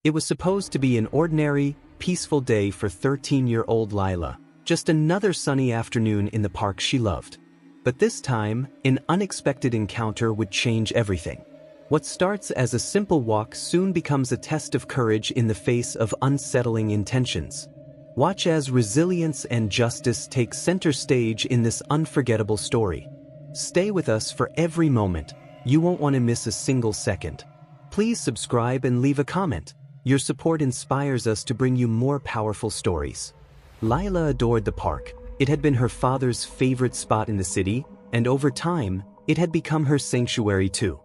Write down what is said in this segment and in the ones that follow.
It was supposed to be an ordinary, peaceful day for 13-year-old Leila, just another sunny afternoon in the park she loved. But this time, an unexpected encounter would change everything. What starts as a simple walk soon becomes a test of courage in the face of unsettling intentions. Watch as resilience and justice take center stage in this unforgettable story. Stay with us for every moment. You won't want to miss a single second. Please subscribe and leave a comment. Your support inspires us to bring you more powerful stories. Leila adored the park. It had been her father's favorite spot in the city, and over time, it had become her sanctuary too.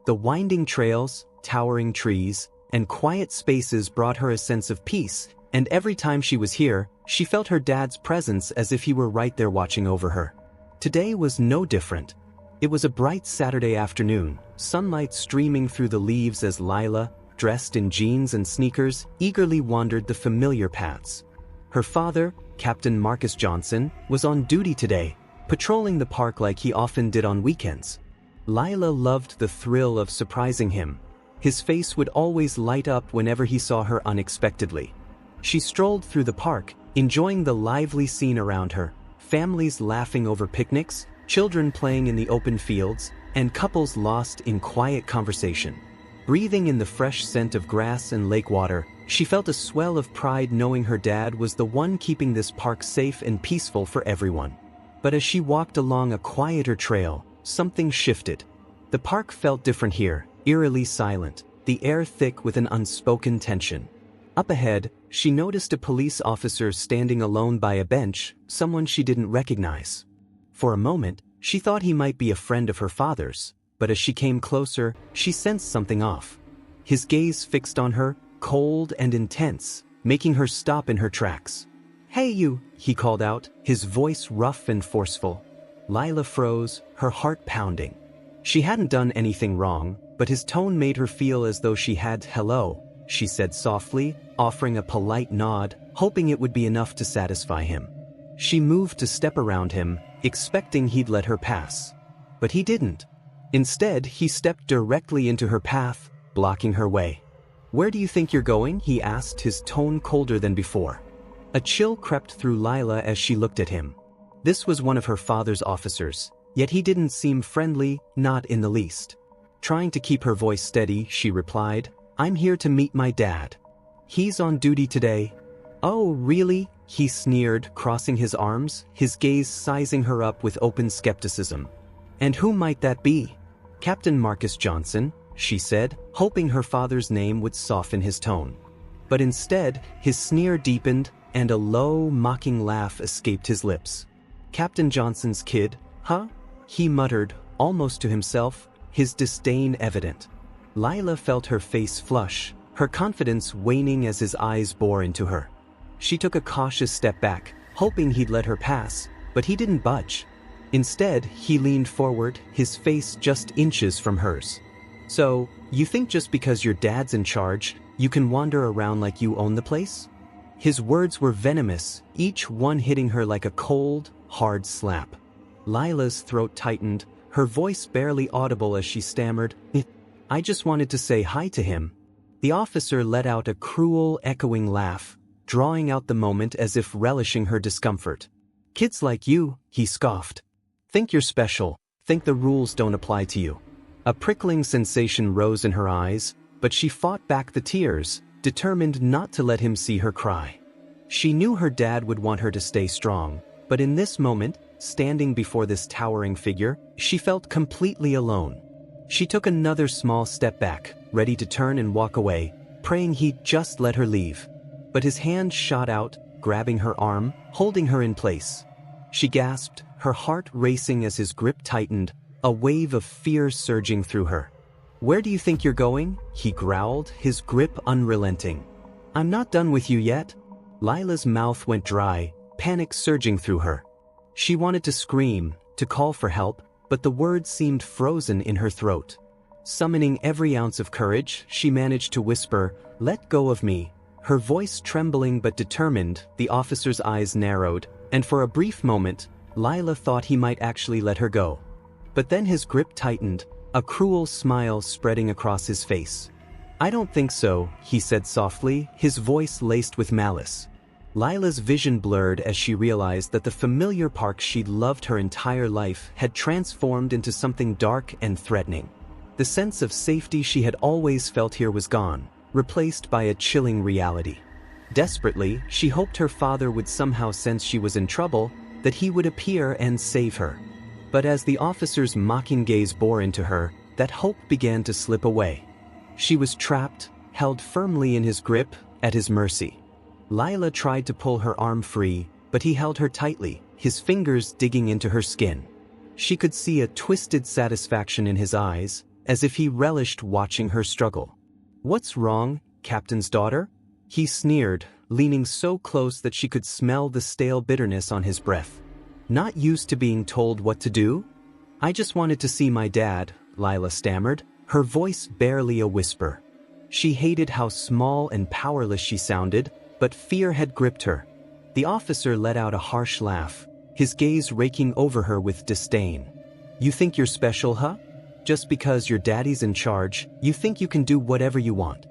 The winding trails, towering trees, and quiet spaces brought her a sense of peace, and every time she was here, she felt her dad's presence as if he were right there watching over her. Today was no different. It was a bright Saturday afternoon, sunlight streaming through the leaves as Leila, dressed in jeans and sneakers, eagerly wandered the familiar paths. Her father, Captain Marcus Johnson, was on duty today, patrolling the park like he often did on weekends. Leila loved the thrill of surprising him. His face would always light up whenever he saw her unexpectedly. She strolled through the park, enjoying the lively scene around her, families laughing over picnics, children playing in the open fields, and couples lost in quiet conversation. Breathing in the fresh scent of grass and lake water, she felt a swell of pride knowing her dad was the one keeping this park safe and peaceful for everyone. But as she walked along a quieter trail, something shifted. The park felt different here, eerily silent, the air thick with an unspoken tension. Up ahead, she noticed a police officer standing alone by a bench, someone she didn't recognize. For a moment, she thought he might be a friend of her father's, but as she came closer, she sensed something off. His gaze fixed on her, cold and intense, making her stop in her tracks. "Hey you," he called out, his voice rough and forceful. Leila froze, her heart pounding. She hadn't done anything wrong, but his tone made her feel as though she had. "Hello," she said softly, offering a polite nod, hoping it would be enough to satisfy him. She moved to step around him, expecting he'd let her pass. But he didn't. Instead, he stepped directly into her path, blocking her way. "Where do you think you're going?" he asked, his tone colder than before. A chill crept through Leila as she looked at him. This was one of her father's officers, yet he didn't seem friendly, not in the least. Trying to keep her voice steady, she replied, "I'm here to meet my dad. He's on duty today." "Oh, really?" he sneered, crossing his arms, his gaze sizing her up with open skepticism. "And who might that be?" "Captain Marcus Johnson," she said, hoping her father's name would soften his tone. But instead, his sneer deepened, and a low, mocking laugh escaped his lips. "Captain Johnson's kid, huh?" he muttered, almost to himself, his disdain evident. Leila felt her face flush, her confidence waning as his eyes bore into her. She took a cautious step back, hoping he'd let her pass, but he didn't budge. Instead, he leaned forward, his face just inches from hers. "So, you think just because your dad's in charge, you can wander around like you own the place?" His words were venomous, each one hitting her like a cold, hard slap. Leila's throat tightened, her voice barely audible as she stammered, "I just wanted to say hi to him." The officer let out a cruel, echoing laugh, drawing out the moment as if relishing her discomfort. "Kids like you," he scoffed. "Think you're special, think the rules don't apply to you." A prickling sensation rose in her eyes, but she fought back the tears, determined not to let him see her cry. She knew her dad would want her to stay strong, but in this moment, standing before this towering figure, she felt completely alone. She took another small step back, ready to turn and walk away, praying he'd just let her leave. But his hand shot out, grabbing her arm, holding her in place. She gasped, her heart racing as his grip tightened, a wave of fear surging through her. "Where do you think you're going?" he growled, his grip unrelenting. "I'm not done with you yet." Leila's mouth went dry, panic surging through her. She wanted to scream, to call for help, but the words seemed frozen in her throat. Summoning every ounce of courage, she managed to whisper, "Let go of me." Her voice trembling but determined, the officer's eyes narrowed, and for a brief moment, Leila thought he might actually let her go. But then his grip tightened, a cruel smile spreading across his face. "I don't think so," he said softly, his voice laced with malice. Lila's vision blurred as she realized that the familiar park she'd loved her entire life had transformed into something dark and threatening. The sense of safety she had always felt here was gone, replaced by a chilling reality. Desperately, she hoped her father would somehow sense she was in trouble, that he would appear and save her. But as the officer's mocking gaze bore into her, that hope began to slip away. She was trapped, held firmly in his grip, at his mercy. Leila tried to pull her arm free, but he held her tightly, his fingers digging into her skin. She could see a twisted satisfaction in his eyes, as if he relished watching her struggle. "What's wrong, Captain's daughter?" he sneered, leaning so close that she could smell the stale bitterness on his breath. "Not used to being told what to do?" "I just wanted to see my dad," Leila stammered, her voice barely a whisper. She hated how small and powerless she sounded, but fear had gripped her. The officer let out a harsh laugh, his gaze raking over her with disdain. "You think you're special, huh? Just because your daddy's in charge, you think you can do whatever you want?"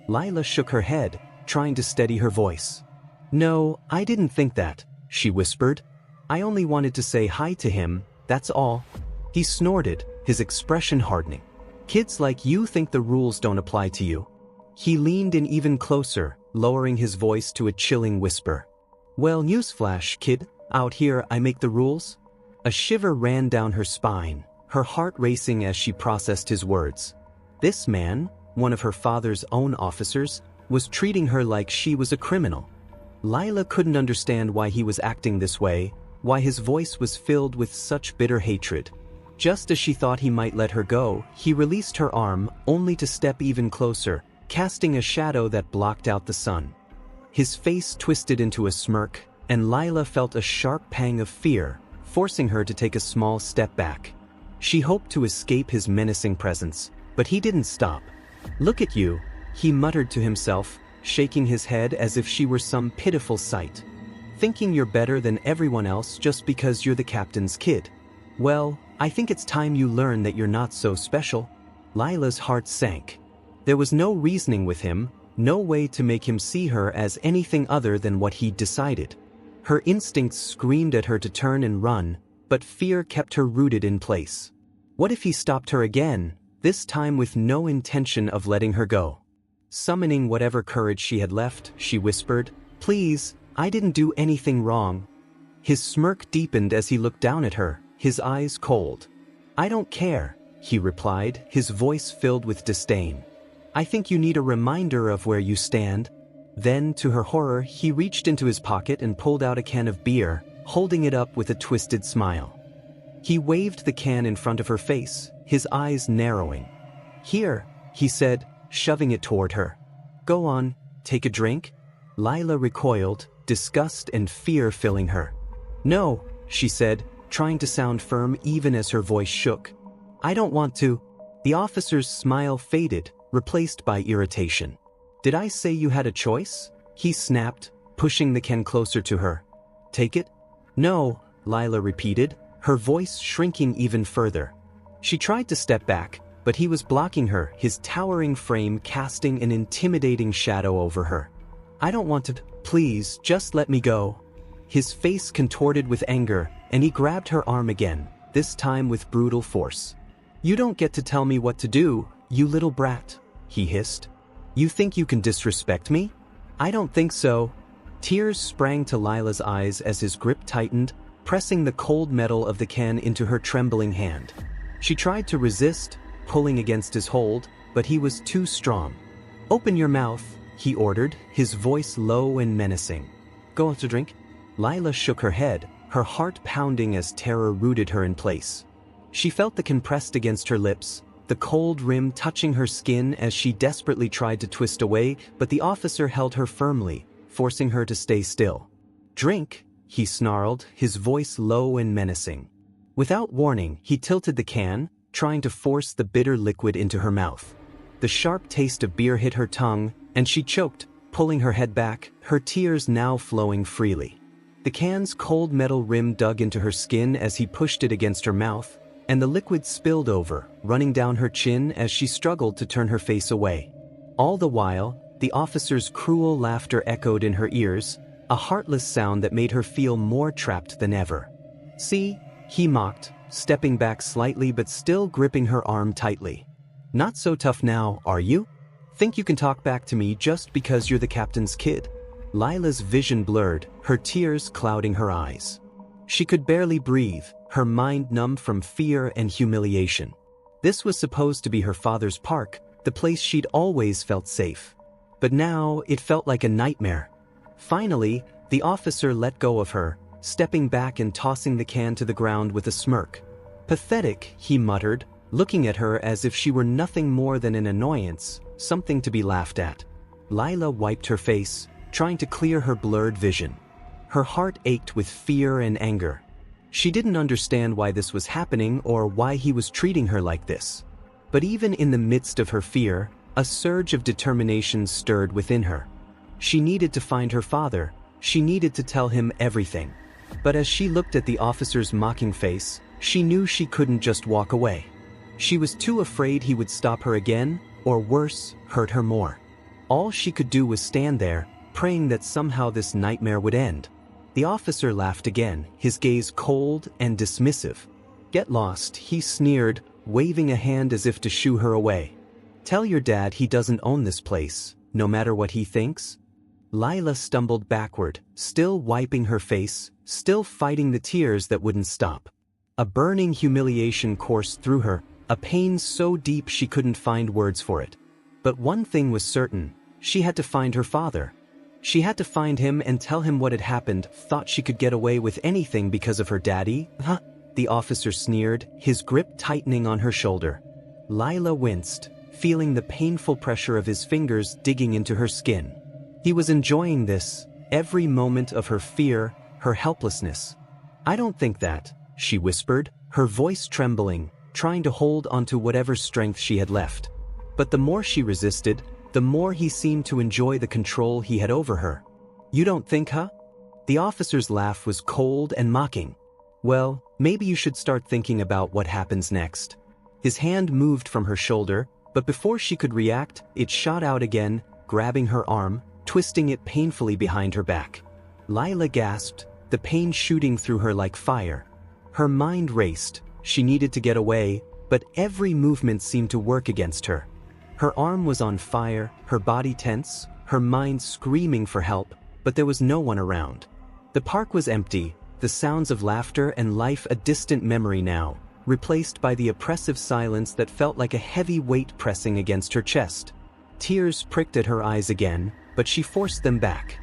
Leila shook her head, trying to steady her voice. "No, I didn't think that," she whispered. "I only wanted to say hi to him, that's all." He snorted, his expression hardening. "Kids like you think the rules don't apply to you." He leaned in even closer, lowering his voice to a chilling whisper. "Well, newsflash, kid, out here I make the rules." A shiver ran down her spine, her heart racing as she processed his words. This man, one of her father's own officers, was treating her like she was a criminal. Leila couldn't understand why he was acting this way, why his voice was filled with such bitter hatred. Just as she thought he might let her go, he released her arm, only to step even closer, casting a shadow that blocked out the sun. His face twisted into a smirk, and Leila felt a sharp pang of fear, forcing her to take a small step back. She hoped to escape his menacing presence, but he didn't stop. "Look at you," he muttered to himself, shaking his head as if she were some pitiful sight. "Thinking you're better than everyone else just because you're the captain's kid. Well, I think it's time you learn that you're not so special." Leila's heart sank. There was no reasoning with him, no way to make him see her as anything other than what he'd decided. Her instincts screamed at her to turn and run, but fear kept her rooted in place. What if he stopped her again, this time with no intention of letting her go? Summoning whatever courage she had left, she whispered, "Please, I didn't do anything wrong." His smirk deepened as he looked down at her, his eyes cold. "I don't care," he replied, his voice filled with disdain. "I think you need a reminder of where you stand." Then, to her horror, he reached into his pocket and pulled out a can of beer, holding it up with a twisted smile. He waved the can in front of her face, his eyes narrowing. "Here," he said, shoving it toward her. "Go on, take a drink." Leila recoiled, disgust and fear filling her. "No," she said, trying to sound firm even as her voice shook. "I don't want to." The officer's smile faded, replaced by irritation. "Did I say you had a choice?" he snapped, pushing the can closer to her. "Take it?" "No," Leila repeated, her voice shrinking even further. She tried to step back, but he was blocking her, his towering frame casting an intimidating shadow over her. "I don't want to. Please, just let me go." His face contorted with anger, and he grabbed her arm again, this time with brutal force. "You don't get to tell me what to do, you little brat," he hissed. "You think you can disrespect me?" "I don't think so." Tears sprang to Leila's eyes as his grip tightened, pressing the cold metal of the can into her trembling hand. She tried to resist, pulling against his hold, but he was too strong. "Open your mouth," he ordered, his voice low and menacing. "Go on to drink?" Leila shook her head, her heart pounding as terror rooted her in place. She felt the can pressed against her lips, the cold rim touching her skin as she desperately tried to twist away, but the officer held her firmly, forcing her to stay still. "Drink," he snarled, his voice low and menacing. Without warning, he tilted the can, trying to force the bitter liquid into her mouth. The sharp taste of beer hit her tongue, and she choked, pulling her head back, her tears now flowing freely. The can's cold metal rim dug into her skin as he pushed it against her mouth, and the liquid spilled over, running down her chin as she struggled to turn her face away. All the while, the officer's cruel laughter echoed in her ears, a heartless sound that made her feel more trapped than ever. "See," he mocked, stepping back slightly but still gripping her arm tightly. "Not so tough now, are you? Think you can talk back to me just because you're the captain's kid?" Leila's vision blurred, her tears clouding her eyes. She could barely breathe, her mind numb from fear and humiliation. This was supposed to be her father's park, the place she'd always felt safe. But now it felt like a nightmare. Finally, the officer let go of her, stepping back and tossing the can to the ground with a smirk. "Pathetic," he muttered, looking at her as if she were nothing more than an annoyance, something to be laughed at. Leila wiped her face, trying to clear her blurred vision. Her heart ached with fear and anger. She didn't understand why this was happening or why he was treating her like this. But even in the midst of her fear, a surge of determination stirred within her. She needed to find her father. She needed to tell him everything. But as she looked at the officer's mocking face, she knew she couldn't just walk away. She was too afraid he would stop her again, or worse, hurt her more. All she could do was stand there, praying that somehow this nightmare would end. The officer laughed again, his gaze cold and dismissive. "Get lost," he sneered, waving a hand as if to shoo her away. "Tell your dad he doesn't own this place, no matter what he thinks." Leila stumbled backward, still wiping her face, still fighting the tears that wouldn't stop. A burning humiliation coursed through her, a pain so deep she couldn't find words for it. But one thing was certain, she had to find her father. She had to find him and tell him what had happened. Thought she could get away with anything because of her daddy? Huh? The officer sneered, his grip tightening on her shoulder. Leila winced, feeling the painful pressure of his fingers digging into her skin. He was enjoying this, every moment of her fear, her helplessness. "I don't think that," she whispered, her voice trembling, trying to hold onto whatever strength she had left. But the more she resisted, the more he seemed to enjoy the control he had over her. "You don't think, huh?" The officer's laugh was cold and mocking. "Well, maybe you should start thinking about what happens next." His hand moved from her shoulder, but before she could react, it shot out again, grabbing her arm, twisting it painfully behind her back. Leila gasped, the pain shooting through her like fire. Her mind raced. She needed to get away, but every movement seemed to work against her. Her arm was on fire, her body tense, her mind screaming for help, but there was no one around. The park was empty, the sounds of laughter and life a distant memory now, replaced by the oppressive silence that felt like a heavy weight pressing against her chest. Tears pricked at her eyes again, but she forced them back.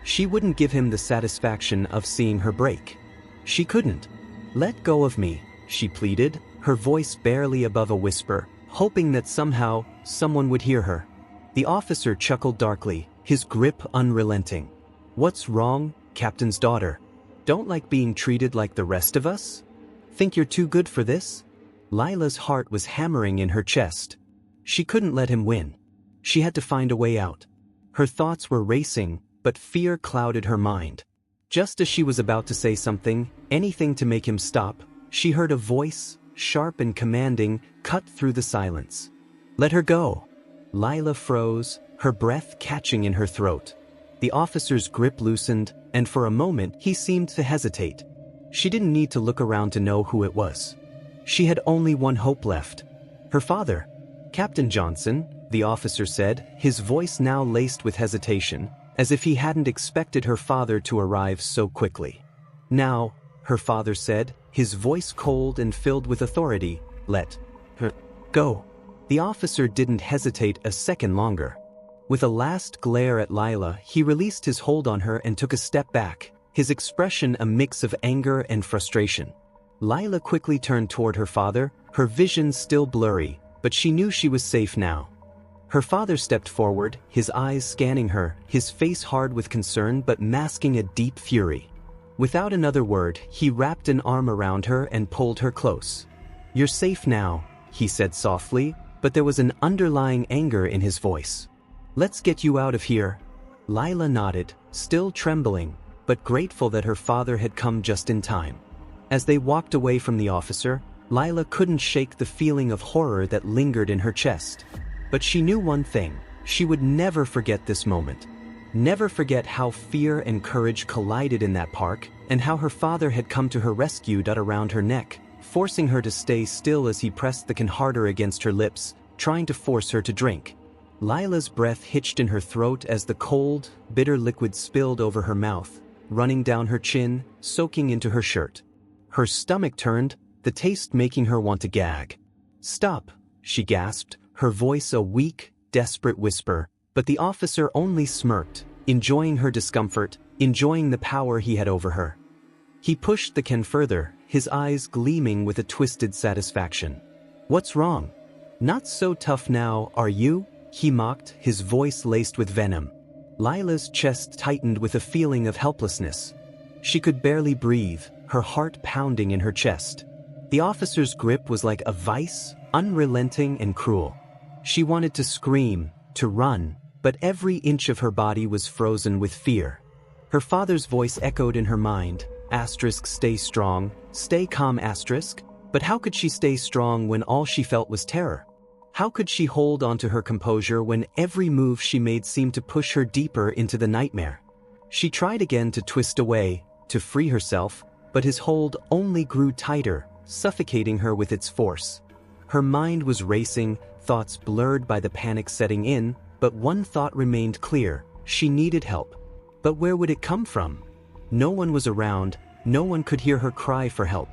She wouldn't give him the satisfaction of seeing her break. She couldn't. "Let go of me," she pleaded, her voice barely above a whisper, hoping that somehow, someone would hear her. The officer chuckled darkly, his grip unrelenting. "What's wrong, Captain's daughter? Don't like being treated like the rest of us? Think you're too good for this?" Leila's heart was hammering in her chest. She couldn't let him win. She had to find a way out. Her thoughts were racing, but fear clouded her mind. Just as she was about to say something, anything to make him stop, she heard a voice, sharp and commanding, cut through the silence. "Let her go." Leila froze, her breath catching in her throat. The officer's grip loosened, and for a moment he seemed to hesitate. She didn't need to look around to know who it was. She had only one hope left. Her father. "Captain Johnson," the officer said, his voice now laced with hesitation, as if he hadn't expected her father to arrive so quickly. "Now," her father said, his voice cold and filled with authority, "let her go." The officer didn't hesitate a second longer. With a last glare at Leila, he released his hold on her and took a step back, his expression a mix of anger and frustration. Leila quickly turned toward her father, her vision still blurry, but she knew she was safe now. Her father stepped forward, his eyes scanning her, his face hard with concern but masking a deep fury. Without another word, he wrapped an arm around her and pulled her close. "You're safe now," he said softly, but there was an underlying anger in his voice. "Let's get you out of here." Leila nodded, still trembling, but grateful that her father had come just in time. As they walked away from the officer, Leila couldn't shake the feeling of horror that lingered in her chest. But she knew one thing, She would never forget this moment. Never forget how fear and courage collided in that park, and how her father had come to her rescue around her neck, forcing her to stay still as he pressed the can harder against her lips, trying to force her to drink. Leila's breath hitched in her throat as the cold, bitter liquid spilled over her mouth, running down her chin, soaking into her shirt. Her stomach turned, the taste making her want to gag. "Stop," she gasped, her voice a weak, desperate whisper, but the officer only smirked, enjoying her discomfort, enjoying the power he had over her. He pushed the can further, his eyes gleaming with a twisted satisfaction. "What's wrong? Not so tough now, are you?" he mocked, his voice laced with venom. Leila's chest tightened with a feeling of helplessness. She could barely breathe, her heart pounding in her chest. The officer's grip was like a vice, unrelenting and cruel. She wanted to scream, to run, but every inch of her body was frozen with fear. Her father's voice echoed in her mind, "Stay strong, stay calm, asterisk." But how could she stay strong when all she felt was terror? How could she hold onto her composure when every move she made seemed to push her deeper into the nightmare? She tried again to twist away, to free herself, but his hold only grew tighter, suffocating her with its force. Her mind was racing, thoughts blurred by the panic setting in, but one thought remained clear: she needed help. But where would it come from? No one was around, no one could hear her cry for help.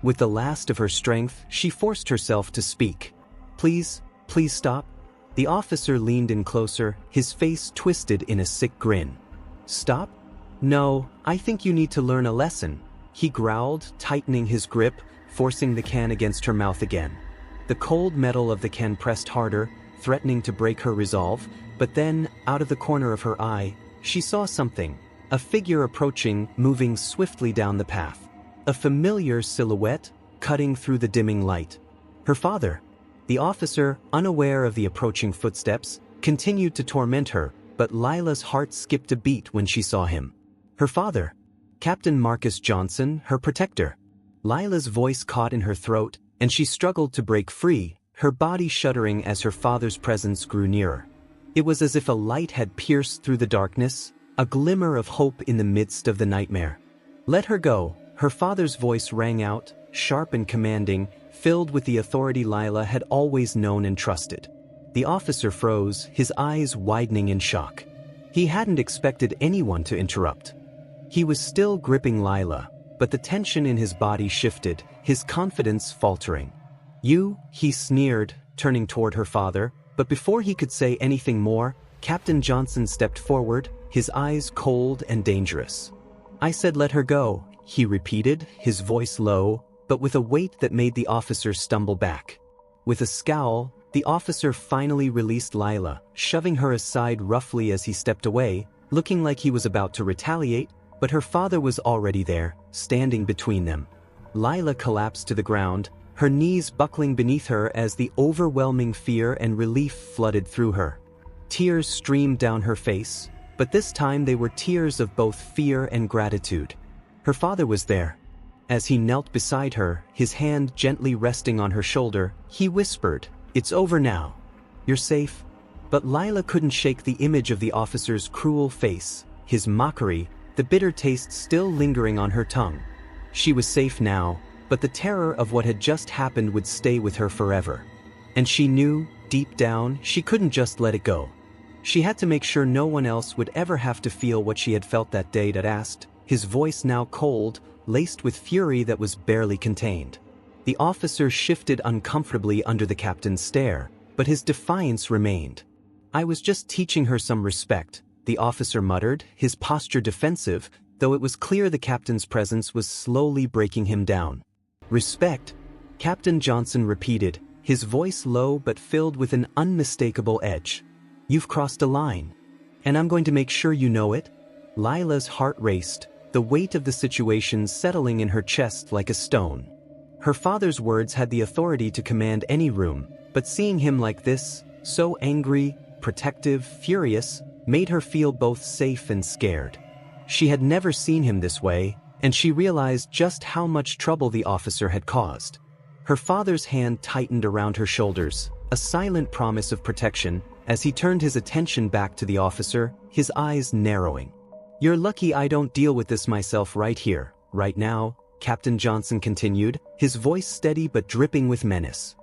With the last of her strength, she forced herself to speak. "Please, please stop." The officer leaned in closer, his face twisted in a sick grin. "Stop? No, I think you need to learn a lesson," he growled, tightening his grip, forcing the can against her mouth again. The cold metal of the can pressed harder, threatening to break her resolve, but then, out of the corner of her eye, she saw something, a figure approaching, moving swiftly down the path. A familiar silhouette, cutting through the dimming light. Her father. The officer, unaware of the approaching footsteps, continued to torment her, but Leila's heart skipped a beat when she saw him. Her father. Captain Marcus Johnson, her protector. Leila's voice caught in her throat, and she struggled to break free, her body shuddering as her father's presence grew nearer. It was as if a light had pierced through the darkness, a glimmer of hope in the midst of the nightmare. "Let her go," her father's voice rang out, sharp and commanding, filled with the authority Leila had always known and trusted. The officer froze, his eyes widening in shock. He hadn't expected anyone to interrupt. He was still gripping Leila, but the tension in his body shifted, his confidence faltering. "You," he sneered, turning toward her father, but before he could say anything more, Captain Johnson stepped forward, his eyes cold and dangerous. "I said let her go," he repeated, his voice low, but with a weight that made the officer stumble back. With a scowl, the officer finally released Leila, shoving her aside roughly as he stepped away, looking like he was about to retaliate, but her father was already there, standing between them. Leila collapsed to the ground, her knees buckling beneath her as the overwhelming fear and relief flooded through her. Tears streamed down her face, but this time they were tears of both fear and gratitude. Her father was there. As he knelt beside her, his hand gently resting on her shoulder, he whispered, "It's over now. You're safe." But Leila couldn't shake the image of the officer's cruel face, his mockery, the bitter taste still lingering on her tongue. She was safe now, but the terror of what had just happened would stay with her forever. And she knew, deep down, she couldn't just let it go. She had to make sure no one else would ever have to feel what she had felt that day. That asked, his voice now cold, laced with fury that was barely contained. The officer shifted uncomfortably under the captain's stare, but his defiance remained. "I was just teaching her some respect," the officer muttered, his posture defensive, though it was clear the captain's presence was slowly breaking him down. "Respect?" Captain Johnson repeated, his voice low but filled with an unmistakable edge. "You've crossed a line. And I'm going to make sure you know it." Leila's heart raced, the weight of the situation settling in her chest like a stone. Her father's words had the authority to command any room, but seeing him like this, so angry, protective, furious, made her feel both safe and scared. She had never seen him this way, and she realized just how much trouble the officer had caused. Her father's hand tightened around her shoulders, a silent promise of protection, As he turned his attention back to the officer, his eyes narrowing. "You're lucky I don't deal with this myself right here, right now," Captain Johnson continued, his voice steady but dripping with menace.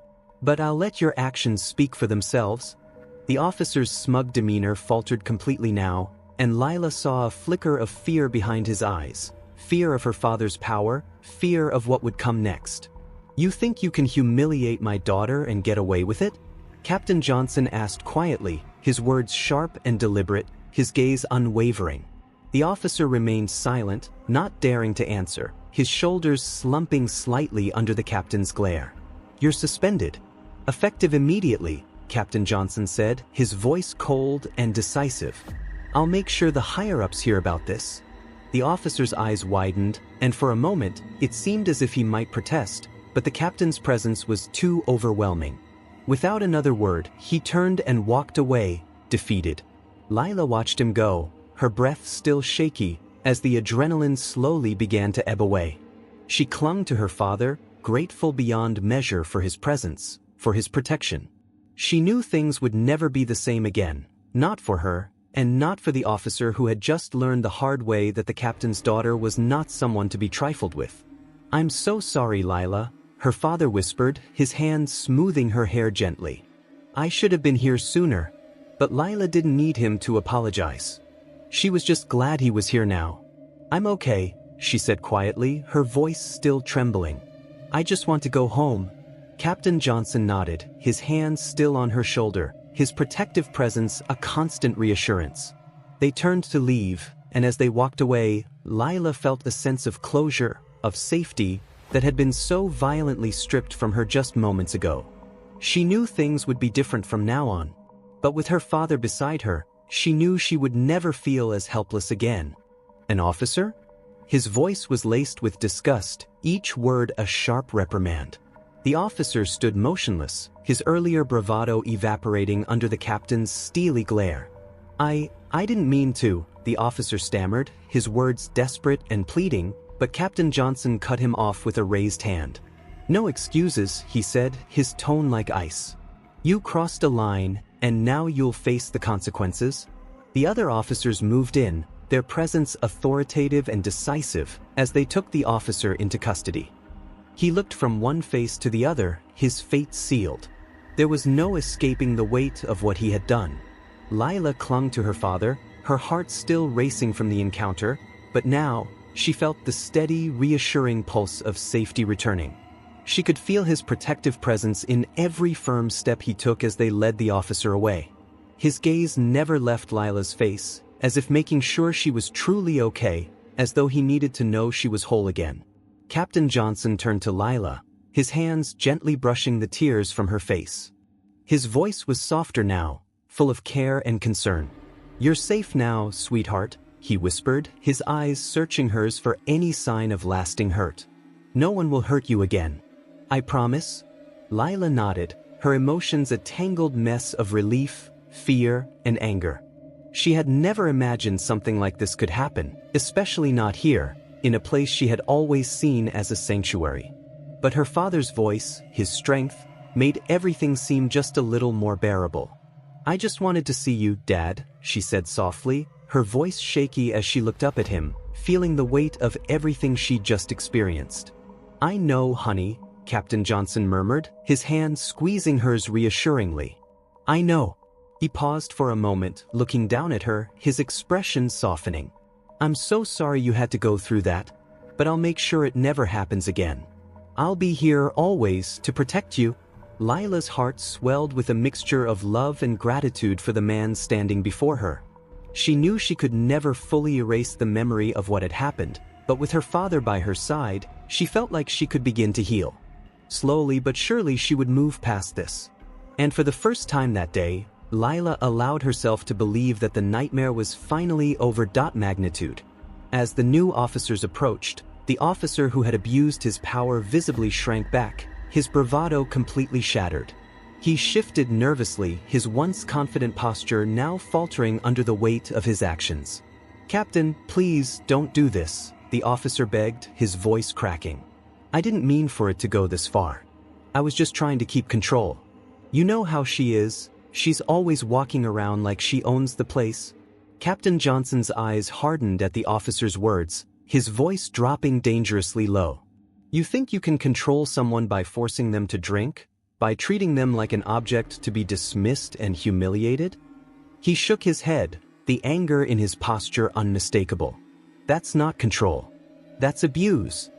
"But I'll let your actions speak for themselves." The officer's smug demeanor faltered completely now, and Leila saw a flicker of fear behind his eyes. Fear of her father's power, fear of what would come next. "You think you can humiliate my daughter and get away with it?" Captain Johnson asked quietly, his words sharp and deliberate, his gaze unwavering. The officer remained silent, not daring to answer, his shoulders slumping slightly under the captain's glare. "You're suspended. Effective immediately," Captain Johnson said, his voice cold and decisive. "I'll make sure the higher-ups hear about this." The officer's eyes widened, and for a moment, it seemed as if he might protest, but the captain's presence was too overwhelming. Without another word, he turned and walked away, defeated. Leila watched him go, her breath still shaky, as the adrenaline slowly began to ebb away. She clung to her father, grateful beyond measure for his presence, for his protection. She knew things would never be the same again, not for her, and not for the officer who had just learned the hard way that the captain's daughter was not someone to be trifled with. "I'm so sorry, Leila," her father whispered, his hand smoothing her hair gently. "I should have been here sooner." But Leila didn't need him to apologize. She was just glad he was here now. "I'm okay," she said quietly, her voice still trembling. "I just want to go home." Captain Johnson nodded, his hand still on her shoulder, his protective presence a constant reassurance. They turned to leave, and as they walked away, Leila felt a sense of closure, of safety, that had been so violently stripped from her just moments ago. She knew things would be different from now on. But with her father beside her, she knew she would never feel as helpless again. "An officer?" His voice was laced with disgust, each word a sharp reprimand. The officer stood motionless, his earlier bravado evaporating under the captain's steely glare. I didn't mean to," the officer stammered, his words desperate and pleading, but Captain Johnson cut him off with a raised hand. "No excuses," he said, his tone like ice. "You crossed a line, and now you'll face the consequences." The other officers moved in, their presence authoritative and decisive, as they took the officer into custody. He looked from one face to the other, his fate sealed. There was no escaping the weight of what he had done. Leila clung to her father, her heart still racing from the encounter, but now, she felt the steady, reassuring pulse of safety returning. She could feel his protective presence in every firm step he took as they led the officer away. His gaze never left Leila's face, as if making sure she was truly okay, as though he needed to know she was whole again. Captain Johnson turned to Leila, his hands gently brushing the tears from her face. His voice was softer now, full of care and concern. "You're safe now, sweetheart," he whispered, his eyes searching hers for any sign of lasting hurt. "No one will hurt you again. I promise." Leila nodded, her emotions a tangled mess of relief, fear, and anger. She had never imagined something like this could happen, especially not here, in a place she had always seen as a sanctuary. But her father's voice, his strength, made everything seem just a little more bearable. "I just wanted to see you, Dad," she said softly, her voice shaky as she looked up at him, feeling the weight of everything she'd just experienced. "I know, honey," Captain Johnson murmured, his hand squeezing hers reassuringly. "I know." He paused for a moment, looking down at her, his expression softening. "I'm so sorry you had to go through that, but I'll make sure it never happens again. I'll be here always to protect you." Leila's heart swelled with a mixture of love and gratitude for the man standing before her. She knew she could never fully erase the memory of what had happened, but with her father by her side, she felt like she could begin to heal. Slowly but surely she would move past this. And for the first time that day, Leila allowed herself to believe that the nightmare was finally over. Magnitude. As the new officers approached, the officer who had abused his power visibly shrank back, his bravado completely shattered. He shifted nervously, his once confident posture now faltering under the weight of his actions. "Captain, please don't do this," the officer begged, his voice cracking. "I didn't mean for it to go this far. I was just trying to keep control. You know how she is. She's always walking around like she owns the place. Captain Johnson's eyes hardened at the officer's words, his voice dropping dangerously low. You think you can control someone by forcing them to drink? By treating them like an object to be dismissed and humiliated? He shook his head, the anger in his posture unmistakable. That's not control. That's abuse.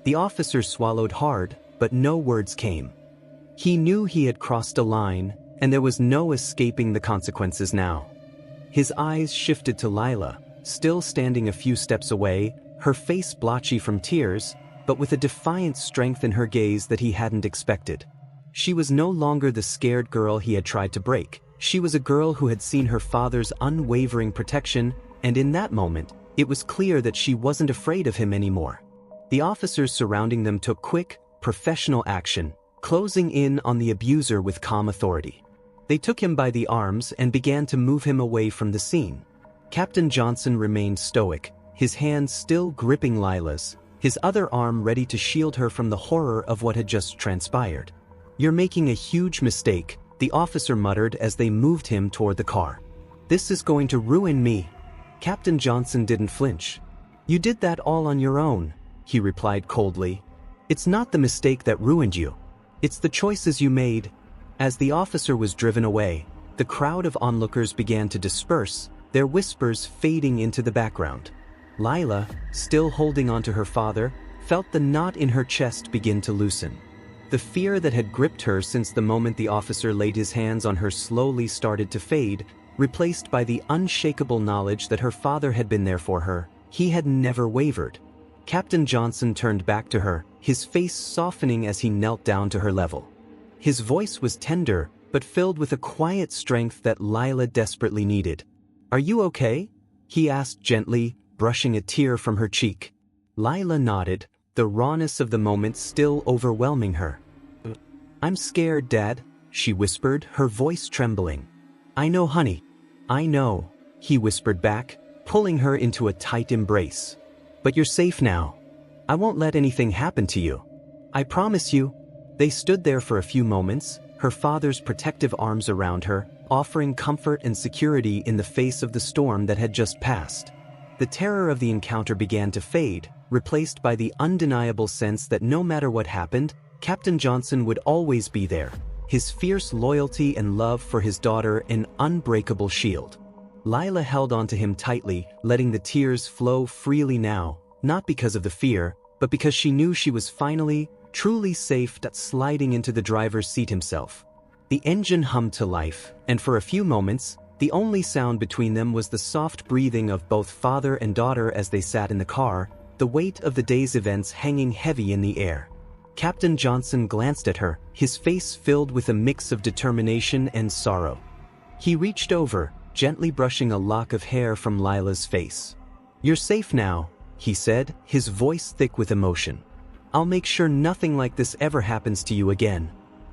The officer swallowed hard, but no words came. He knew he had crossed a line, and there was no escaping the consequences now. His eyes shifted to Leila, still standing a few steps away, her face blotchy from tears, but with a defiant strength in her gaze that he hadn't expected. She was no longer the scared girl he had tried to break. She was a girl who had seen her father's unwavering protection, and in that moment, it was clear that she wasn't afraid of him anymore. The officers surrounding them took quick, professional action, closing in on the abuser with calm authority. They took him by the arms and began to move him away from the scene. Captain Johnson remained stoic, his hand still gripping Leila's, his other arm ready to shield her from the horror of what had just transpired. You're making a huge mistake, the officer muttered as they moved him toward the car. This is going to ruin me. Captain Johnson didn't flinch. You did that all on your own, he replied coldly. It's not the mistake that ruined you. It's the choices you made. As the officer was driven away, the crowd of onlookers began to disperse, their whispers fading into the background. Leila, still holding onto her father, felt the knot in her chest begin to loosen. The fear that had gripped her since the moment the officer laid his hands on her slowly started to fade, replaced by the unshakable knowledge that her father had been there for her. He had never wavered. Captain Johnson turned back to her, his face softening as he knelt down to her level. His voice was tender, but filled with a quiet strength that Leila desperately needed. Are you okay? He asked gently, brushing a tear from her cheek. Leila nodded, the rawness of the moment still overwhelming her. I'm scared, Dad, she whispered, her voice trembling. I know, honey. I know, he whispered back, pulling her into a tight embrace. But you're safe now. I won't let anything happen to you. I promise you. They stood there for a few moments, her father's protective arms around her, offering comfort and security in the face of the storm that had just passed. The terror of the encounter began to fade, replaced by the undeniable sense that no matter what happened, Captain Johnson would always be there, his fierce loyalty and love for his daughter an unbreakable shield. Leila held onto him tightly, letting the tears flow freely now, not because of the fear, but because she knew she was finally, truly safe, sliding into the driver's seat himself. The engine hummed to life, and for a few moments, the only sound between them was the soft breathing of both father and daughter as they sat in the car, the weight of the day's events hanging heavy in the air. Captain Johnson glanced at her, his face filled with a mix of determination and sorrow. He reached over, gently brushing a lock of hair from Leila's face. You're safe now, he said, his voice thick with emotion. I'll make sure nothing like this ever happens to you again.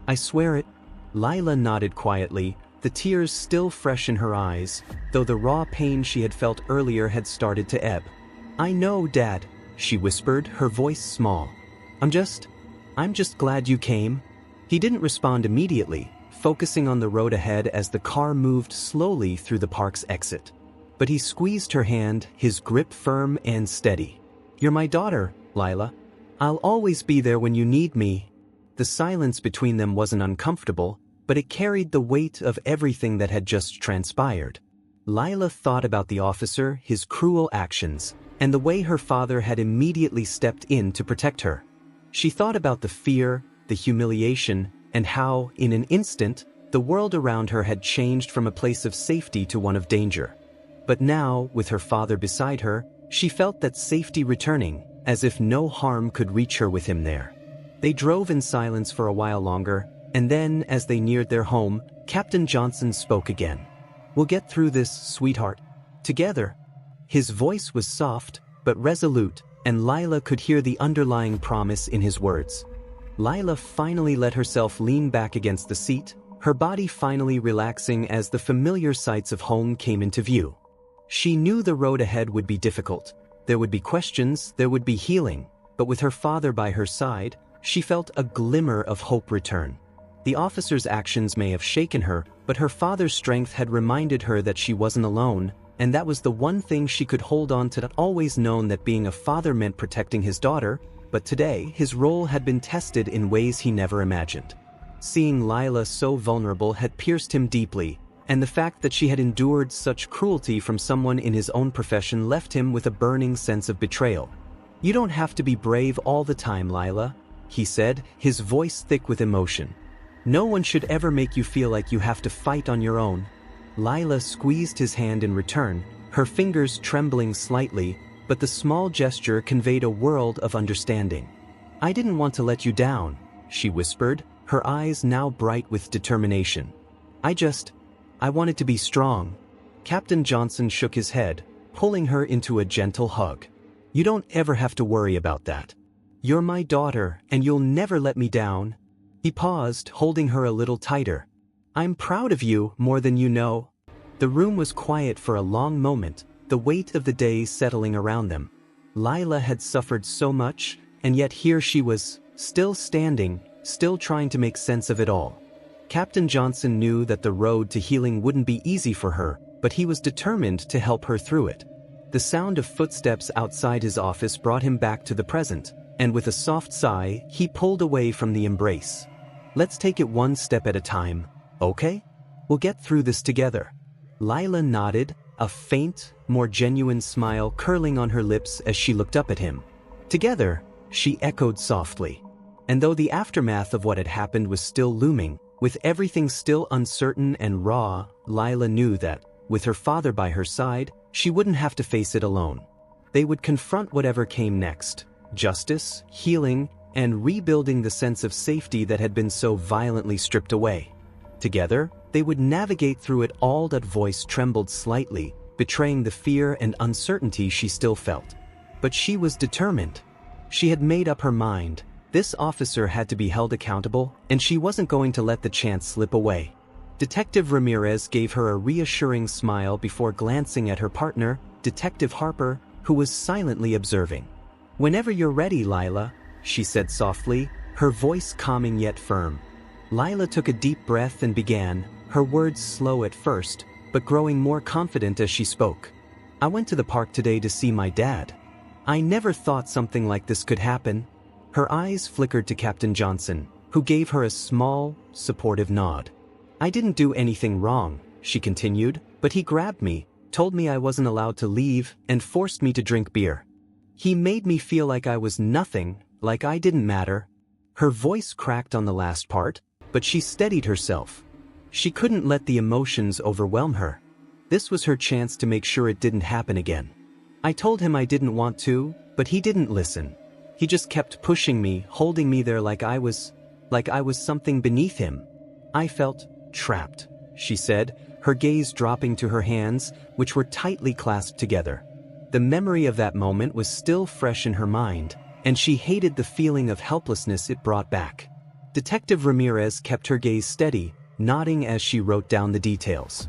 I swear it. Leila nodded quietly, the tears still fresh in her eyes, though the raw pain she had felt earlier had started to ebb. I know, Dad, she whispered, her voice small. I'm just glad you came. He didn't respond immediately, focusing on the road ahead as the car moved slowly through the park's exit. But he squeezed her hand, his grip firm and steady. You're my daughter, Leila. I'll always be there when you need me. The silence between them wasn't uncomfortable, but it carried the weight of everything that had just transpired. Leila thought about the officer, his cruel actions, and the way her father had immediately stepped in to protect her. She thought about the fear, the humiliation, and how, in an instant, the world around her had changed from a place of safety to one of danger. But now, with her father beside her, she felt that safety returning, as if no harm could reach her with him there. They drove in silence for a while longer, and then, as they neared their home, Captain Johnson spoke again. We'll get through this, sweetheart. Together. His voice was soft, but resolute, and Leila could hear the underlying promise in his words. Leila finally let herself lean back against the seat, her body finally relaxing as the familiar sights of home came into view. She knew the road ahead would be difficult. There would be questions, there would be healing, but with her father by her side, she felt a glimmer of hope return. The officer's actions may have shaken her, but her father's strength had reminded her that she wasn't alone, and that was the one thing she could hold on to. Had always known that being a father meant protecting his daughter, but today his role had been tested in ways he never imagined. Seeing Leila so vulnerable had pierced him deeply, and the fact that she had endured such cruelty from someone in his own profession left him with a burning sense of betrayal. "You don't have to be brave all the time, Leila," he said, his voice thick with emotion. "No one should ever make you feel like you have to fight on your own." Leila squeezed his hand in return, her fingers trembling slightly, but the small gesture conveyed a world of understanding. "I didn't want to let you down," she whispered, her eyes now bright with determination. I wanted to be strong." Captain Johnson shook his head, pulling her into a gentle hug. "You don't ever have to worry about that. You're my daughter, and you'll never let me down." He paused, holding her a little tighter. "I'm proud of you more than you know." The room was quiet for a long moment, the weight of the day settling around them. Leila had suffered so much, and yet here she was, still standing, still trying to make sense of it all. Captain Johnson knew that the road to healing wouldn't be easy for her, but he was determined to help her through it. The sound of footsteps outside his office brought him back to the present, and with a soft sigh, he pulled away from the embrace. "Let's take it one step at a time, okay? We'll get through this together." Leila nodded, a faint, more genuine smile curling on her lips as she looked up at him. "Together," she echoed softly. And though the aftermath of what had happened was still looming, with everything still uncertain and raw, Leila knew that, with her father by her side, she wouldn't have to face it alone. They would confront whatever came next: justice, healing, and rebuilding the sense of safety that had been so violently stripped away. Together, they would navigate through it all. That voice trembled slightly, betraying the fear and uncertainty she still felt. But she was determined. She had made up her mind. This officer had to be held accountable, and she wasn't going to let the chance slip away. Detective Ramirez gave her a reassuring smile before glancing at her partner, Detective Harper, who was silently observing. "Whenever you're ready, Leila," she said softly, her voice calming yet firm. Leila took a deep breath and began, her words slow at first, but growing more confident as she spoke. "I went to the park today to see my dad. I never thought something like this could happen." Her eyes flickered to Captain Johnson, who gave her a small, supportive nod. "I didn't do anything wrong," she continued, "but he grabbed me, told me I wasn't allowed to leave, and forced me to drink beer. He made me feel like I was nothing, like I didn't matter." Her voice cracked on the last part, but she steadied herself. She couldn't let the emotions overwhelm her. This was her chance to make sure it didn't happen again. "I told him I didn't want to, but he didn't listen. He just kept pushing me, holding me there like I was something beneath him. I felt trapped," she said, her gaze dropping to her hands, which were tightly clasped together. The memory of that moment was still fresh in her mind, and she hated the feeling of helplessness it brought back. Detective Ramirez kept her gaze steady, nodding as she wrote down the details.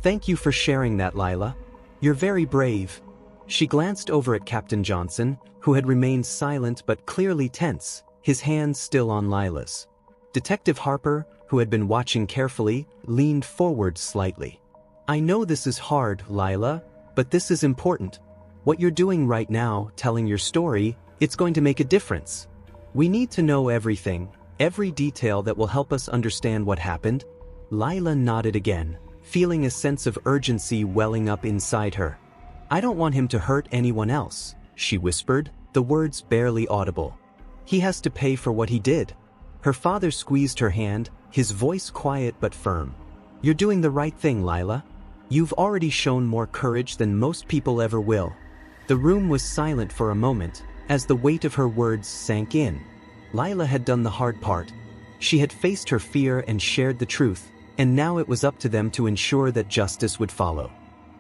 "Thank you for sharing that, Leila. You're very brave." She glanced over at Captain Johnson, who had remained silent but clearly tense, his hands still on Leila's. Detective Harper, who had been watching carefully, leaned forward slightly. "I know this is hard, Leila, but this is important. What you're doing right now, telling your story, it's going to make a difference. We need to know everything, every detail that will help us understand what happened." Leila nodded again, feeling a sense of urgency welling up inside her. "I don't want him to hurt anyone else," she whispered, the words barely audible. "He has to pay for what he did." Her father squeezed her hand, his voice quiet but firm. "You're doing the right thing, Leila. You've already shown more courage than most people ever will." The room was silent for a moment, as the weight of her words sank in. Leila had done the hard part. She had faced her fear and shared the truth, and now it was up to them to ensure that justice would follow.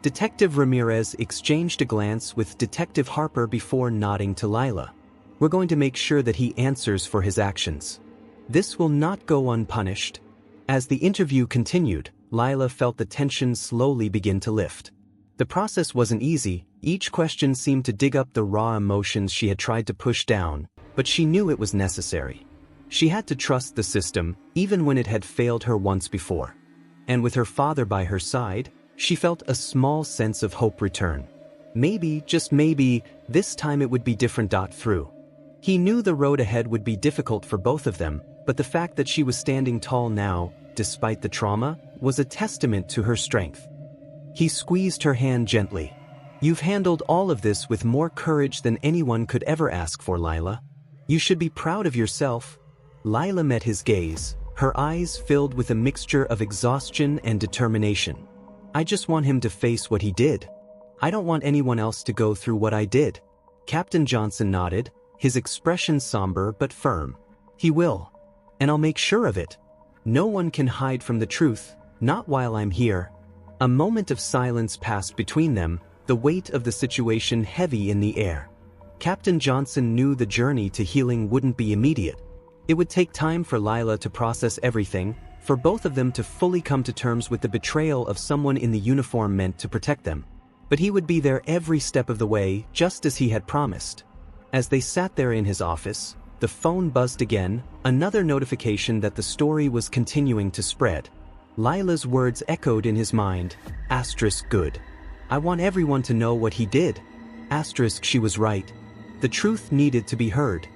Detective Ramirez exchanged a glance with Detective Harper before nodding to Leila. "We're going to make sure that he answers for his actions. This will not go unpunished." As the interview continued, Leila felt the tension slowly begin to lift. The process wasn't easy. Each question seemed to dig up the raw emotions she had tried to push down, but she knew it was necessary. She had to trust the system, even when it had failed her once before. And with her father by her side, she felt a small sense of hope return. Maybe, just maybe, this time it would be different. Through. He knew the road ahead would be difficult for both of them, but the fact that she was standing tall now, despite the trauma, was a testament to her strength. He squeezed her hand gently. You've handled all of this with more courage than anyone could ever ask for, Leila. You should be proud of yourself. Leila met his gaze, her eyes filled with a mixture of exhaustion and determination. I just want him to face what he did. I don't want anyone else to go through what I did. Captain Johnson nodded, his expression somber but firm. He will. And I'll make sure of it. No one can hide from the truth, not while I'm here. A moment of silence passed between them, the weight of the situation heavy in the air. Captain Johnson knew the journey to healing wouldn't be immediate. It would take time for Leila to process everything, for both of them to fully come to terms with the betrayal of someone in the uniform meant to protect them. But he would be there every step of the way, just as he had promised. As they sat there in his office, the phone buzzed again, another notification that the story was continuing to spread. Leila's words echoed in his mind, *good. I want everyone to know what he did. She was right. The truth needed to be heard.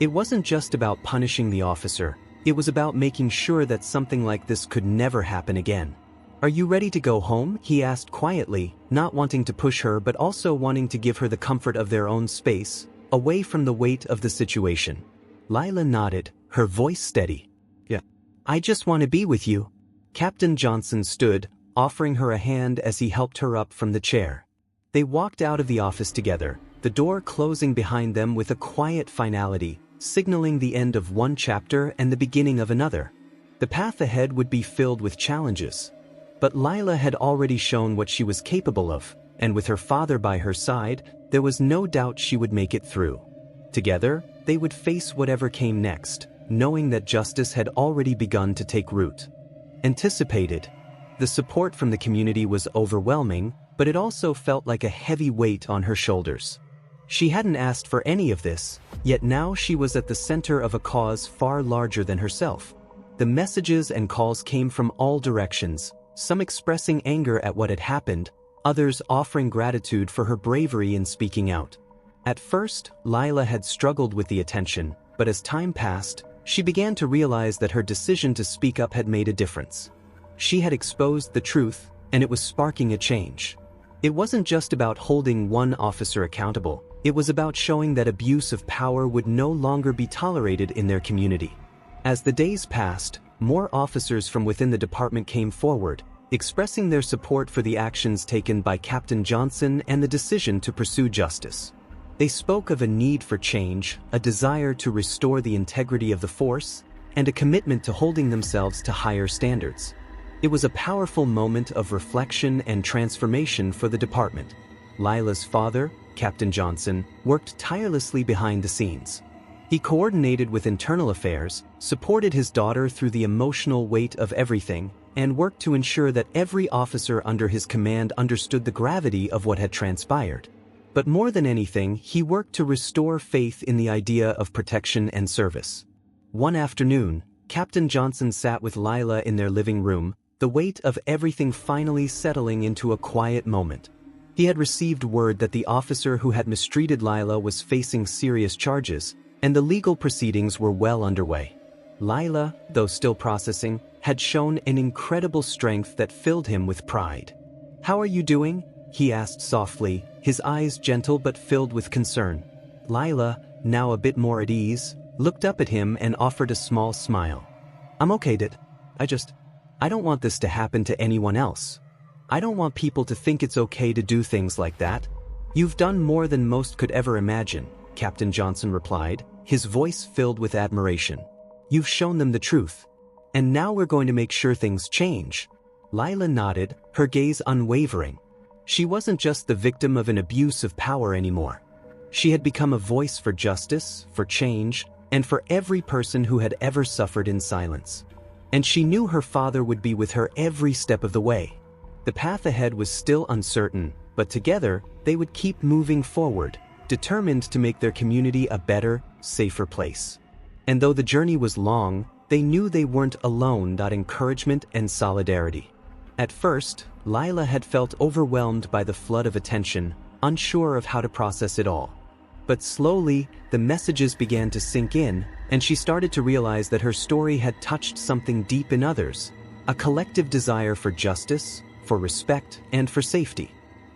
It wasn't just about punishing the officer, it was about making sure that something like this could never happen again. Are you ready to go home? He asked quietly, not wanting to push her but also wanting to give her the comfort of their own space, away from the weight of the situation. Leila nodded, her voice steady. Yeah. I just want to be with you. Captain Johnson stood, offering her a hand as he helped her up from the chair. They walked out of the office together, the door closing behind them with a quiet finality, signaling the end of one chapter and the beginning of another. The path ahead would be filled with challenges. But Leila had already shown what she was capable of, and with her father by her side, there was no doubt she would make it through. Together, they would face whatever came next, knowing that justice had already begun to take root. Anticipated. The support from the community was overwhelming, but it also felt like a heavy weight on her shoulders. She hadn't asked for any of this, yet now she was at the center of a cause far larger than herself. The messages and calls came from all directions, some expressing anger at what had happened, others offering gratitude for her bravery in speaking out. At first, Leila had struggled with the attention, but as time passed, she began to realize that her decision to speak up had made a difference. She had exposed the truth, and it was sparking a change. It wasn't just about holding one officer accountable, it was about showing that abuse of power would no longer be tolerated in their community. As the days passed, more officers from within the department came forward, expressing their support for the actions taken by Captain Johnson and the decision to pursue justice. They spoke of a need for change, a desire to restore the integrity of the force, and a commitment to holding themselves to higher standards. It was a powerful moment of reflection and transformation for the department. Leila's father, Captain Johnson, worked tirelessly behind the scenes. He coordinated with internal affairs, supported his daughter through the emotional weight of everything, and worked to ensure that every officer under his command understood the gravity of what had transpired. But more than anything, he worked to restore faith in the idea of protection and service. One afternoon, Captain Johnson sat with Leila in their living room, the weight of everything finally settling into a quiet moment. He had received word that the officer who had mistreated Leila was facing serious charges, and the legal proceedings were well underway. Leila, though still processing, had shown an incredible strength that filled him with pride. "How are you doing?" he asked softly, his eyes gentle but filled with concern. Leila, now a bit more at ease, looked up at him and offered a small smile. "I'm okay, Dad. I don't want this to happen to anyone else. I don't want people to think it's okay to do things like that. You've done more than most could ever imagine," Captain Johnson replied, his voice filled with admiration. "You've shown them the truth. And now we're going to make sure things change." Leila nodded, her gaze unwavering. She wasn't just the victim of an abuse of power anymore. She had become a voice for justice, for change, and for every person who had ever suffered in silence. And she knew her father would be with her every step of the way. The path ahead was still uncertain, but together, they would keep moving forward, determined to make their community a better, safer place. And though the journey was long, they knew they weren't alone. Encouragement and solidarity. At first, Leila had felt overwhelmed by the flood of attention, unsure of how to process it all. But slowly, the messages began to sink in, and she started to realize that her story had touched something deep in others, a collective desire for justice, for respect, and for safety.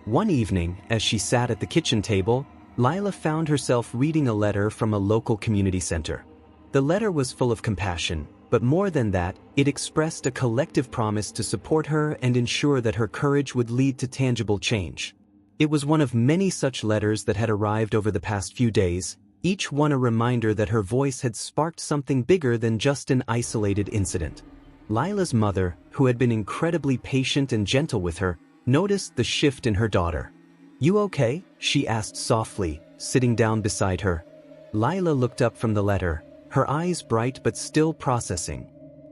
One evening, as she sat at the kitchen table, Leila found herself reading a letter from a local community center. The letter was full of compassion, but more than that, it expressed a collective promise to support her and ensure that her courage would lead to tangible change. It was one of many such letters that had arrived over the past few days, each one a reminder that her voice had sparked something bigger than just an isolated incident. Leila's mother, who had been incredibly patient and gentle with her, noticed the shift in her daughter. "You okay?" she asked softly, sitting down beside her. Leila looked up from the letter, her eyes bright but still processing.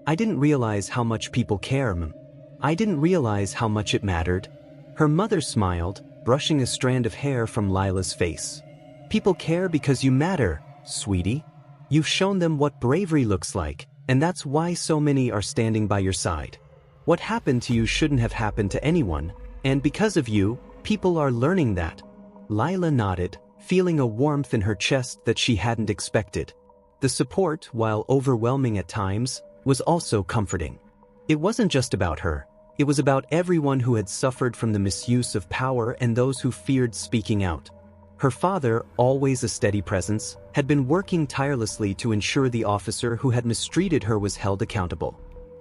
"I didn't realize how much people care, Mom. I didn't realize how much it mattered." Her mother smiled, brushing a strand of hair from Leila's face. "People care because you matter, sweetie. You've shown them what bravery looks like, and that's why so many are standing by your side. What happened to you shouldn't have happened to anyone, and because of you, people are learning that." Leila nodded, feeling a warmth in her chest that she hadn't expected. The support, while overwhelming at times, was also comforting. It wasn't just about her. It was about everyone who had suffered from the misuse of power and those who feared speaking out. Her father, always a steady presence, had been working tirelessly to ensure the officer who had mistreated her was held accountable.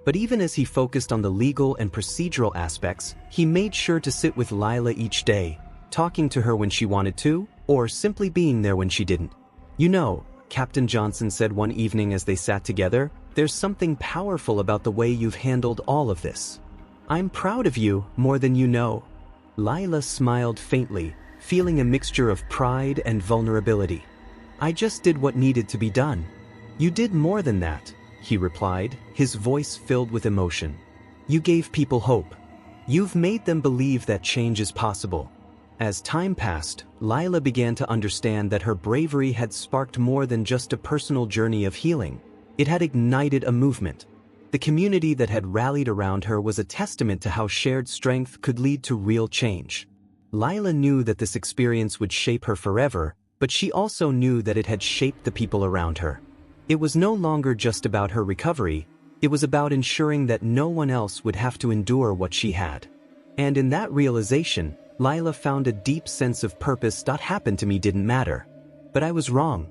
But even as he focused on the legal and procedural aspects, he made sure to sit with Leila each day, talking to her when she wanted to, or simply being there when she didn't. "You know," Captain Johnson said one evening as they sat together, "there's something powerful about the way you've handled all of this. I'm proud of you more than you know." Leila smiled faintly, feeling a mixture of pride and vulnerability. "I just did what needed to be done." "You did more than that," he replied, his voice filled with emotion. "You gave people hope. You've made them believe that change is possible." As time passed, Leila began to understand that her bravery had sparked more than just a personal journey of healing. It had ignited a movement. The community that had rallied around her was a testament to how shared strength could lead to real change. Leila knew that this experience would shape her forever, but she also knew that it had shaped the people around her. It was no longer just about her recovery, it was about ensuring that no one else would have to endure what she had. And in that realization, Leila found a deep sense of purpose. "What happened to me didn't matter. But I was wrong.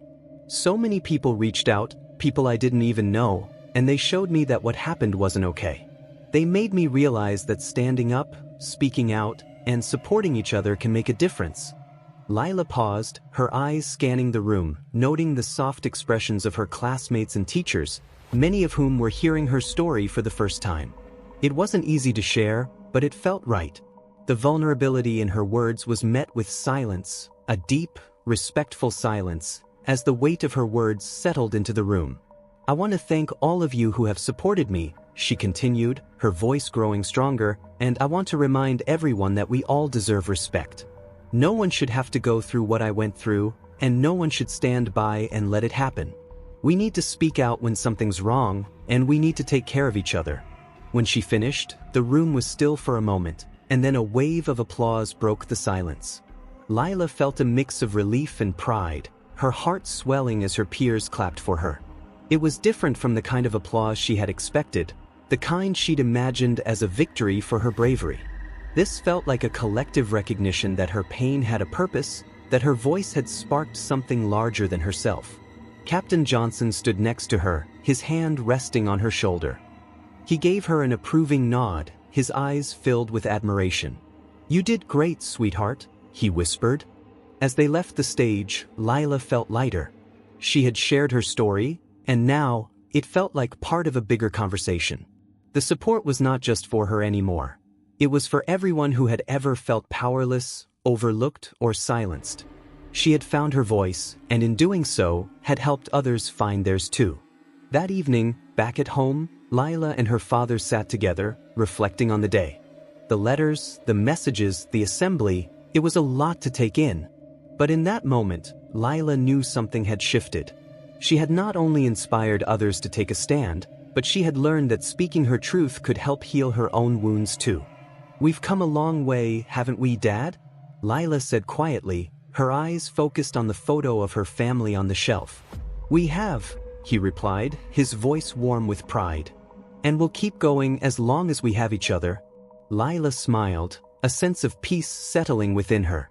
So many people reached out, people I didn't even know, and they showed me that what happened wasn't okay. They made me realize that standing up, speaking out, and supporting each other can make a difference." Leila paused, her eyes scanning the room, noting the soft expressions of her classmates and teachers, many of whom were hearing her story for the first time. It wasn't easy to share, but it felt right. The vulnerability in her words was met with silence, a deep, respectful silence, as the weight of her words settled into the room. "I want to thank all of you who have supported me," she continued, her voice growing stronger, "and I want to remind everyone that we all deserve respect. No one should have to go through what I went through, and no one should stand by and let it happen. We need to speak out when something's wrong, and we need to take care of each other." When she finished, the room was still for a moment, and then a wave of applause broke the silence. Leila felt a mix of relief and pride, her heart swelling as her peers clapped for her. It was different from the kind of applause she had expected, the kind she'd imagined as a victory for her bravery. This felt like a collective recognition that her pain had a purpose, that her voice had sparked something larger than herself. Captain Johnson stood next to her, his hand resting on her shoulder. He gave her an approving nod, his eyes filled with admiration. "You did great, sweetheart," he whispered. As they left the stage, Leila felt lighter. She had shared her story, and now, it felt like part of a bigger conversation. The support was not just for her anymore. It was for everyone who had ever felt powerless, overlooked, or silenced. She had found her voice, and in doing so, had helped others find theirs too. That evening, back at home, Leila and her father sat together, reflecting on the day. The letters, the messages, the assembly, it was a lot to take in. But in that moment, Leila knew something had shifted. She had not only inspired others to take a stand, but she had learned that speaking her truth could help heal her own wounds too. "We've come a long way, haven't we, Dad?" Leila said quietly, her eyes focused on the photo of her family on the shelf. "We have," he replied, his voice warm with pride. "And we'll keep going as long as we have each other." Leila smiled, a sense of peace settling within her.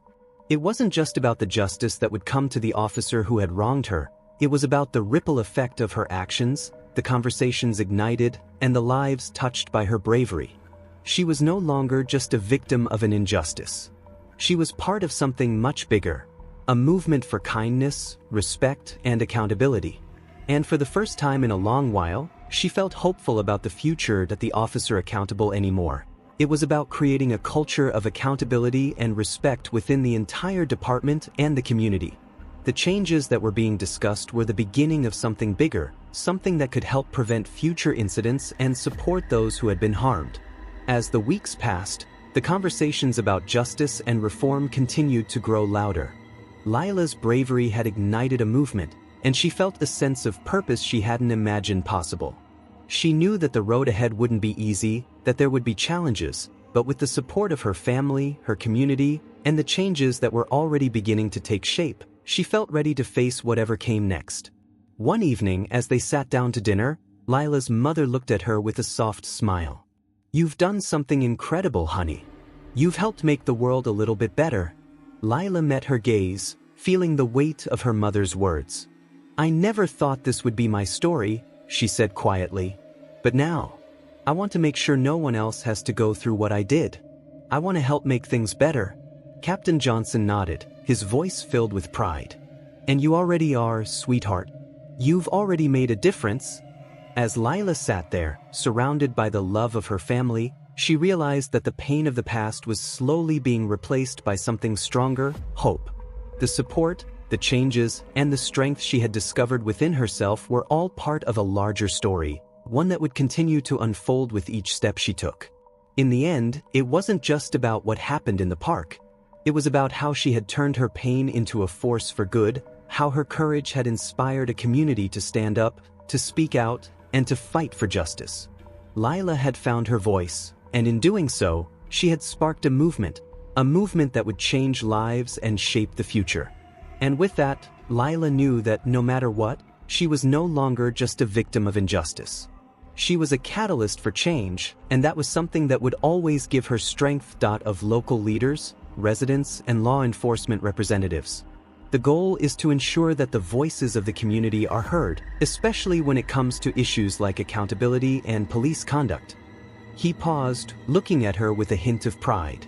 It wasn't just about the justice that would come to the officer who had wronged her, it was about the ripple effect of her actions, the conversations ignited, and the lives touched by her bravery. She was no longer just a victim of an injustice. She was part of something much bigger, a movement for kindness, respect, and accountability. And for the first time in a long while, she felt hopeful about the future that the officer accountable anymore. It was about creating a culture of accountability and respect within the entire department and the community. The changes that were being discussed were the beginning of something bigger, something that could help prevent future incidents and support those who had been harmed. As the weeks passed, the conversations about justice and reform continued to grow louder. Leila's bravery had ignited a movement, and she felt a sense of purpose she hadn't imagined possible. She knew that the road ahead wouldn't be easy, that there would be challenges, but with the support of her family, her community, and the changes that were already beginning to take shape, she felt ready to face whatever came next. One evening, as they sat down to dinner, Leila's mother looked at her with a soft smile. "You've done something incredible, honey. You've helped make the world a little bit better." Leila met her gaze, feeling the weight of her mother's words. "I never thought this would be my story," she said quietly. "But now, I want to make sure no one else has to go through what I did. I want to help make things better." Captain Johnson nodded, his voice filled with pride. "And you already are, sweetheart. You've already made a difference." As Leila sat there, surrounded by the love of her family, she realized that the pain of the past was slowly being replaced by something stronger: hope. The support, the changes, and the strength she had discovered within herself were all part of a larger story, one that would continue to unfold with each step she took. In the end, it wasn't just about what happened in the park. It was about how she had turned her pain into a force for good, how her courage had inspired a community to stand up, to speak out, and to fight for justice. Leila had found her voice, and in doing so, she had sparked a movement that would change lives and shape the future. And with that, Leila knew that no matter what, she was no longer just a victim of injustice. She was a catalyst for change, and that was something that would always give her strength. Of local leaders, residents, and law enforcement representatives. The goal is to ensure that the voices of the community are heard, especially when it comes to issues like accountability and police conduct. He paused, looking at her with a hint of pride.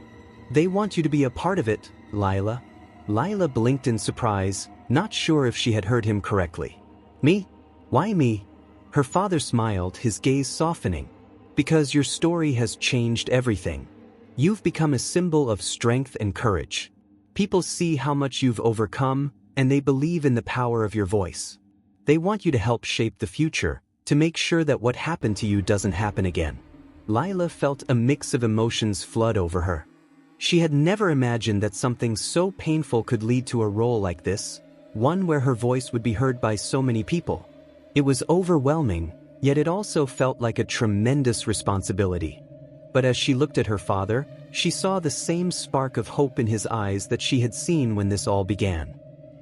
"They want you to be a part of it, Leila." Leila blinked in surprise, not sure if she had heard him correctly. "Me? Why me?" Her father smiled, his gaze softening. "Because your story has changed everything. You've become a symbol of strength and courage. People see how much you've overcome, and they believe in the power of your voice. They want you to help shape the future, to make sure that what happened to you doesn't happen again." Leila felt a mix of emotions flood over her. She had never imagined that something so painful could lead to a role like this, one where her voice would be heard by so many people. It was overwhelming, yet it also felt like a tremendous responsibility. But as she looked at her father, she saw the same spark of hope in his eyes that she had seen when this all began.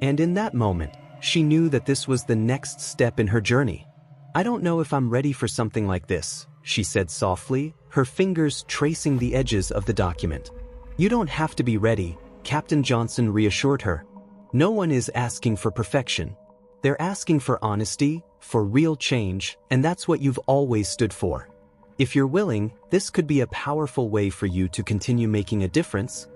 And in that moment, she knew that this was the next step in her journey. "I don't know if I'm ready for something like this," she said softly, her fingers tracing the edges of the document. "You don't have to be ready," Captain Johnson reassured her. "No one is asking for perfection. They're asking for honesty, for real change, and that's what you've always stood for. If you're willing, this could be a powerful way for you to continue making a difference."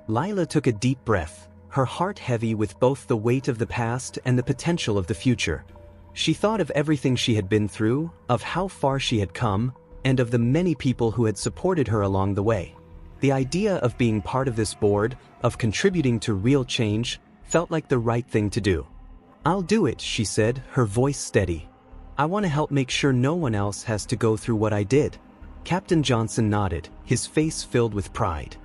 Leila took a deep breath, her heart heavy with both the weight of the past and the potential of the future. She thought of everything she had been through, of how far she had come, and of the many people who had supported her along the way. The idea of being part of this board, of contributing to real change, felt like the right thing to do. "I'll do it," she said, her voice steady. "I want to help make sure no one else has to go through what I did." Captain Johnson nodded, his face filled with pride.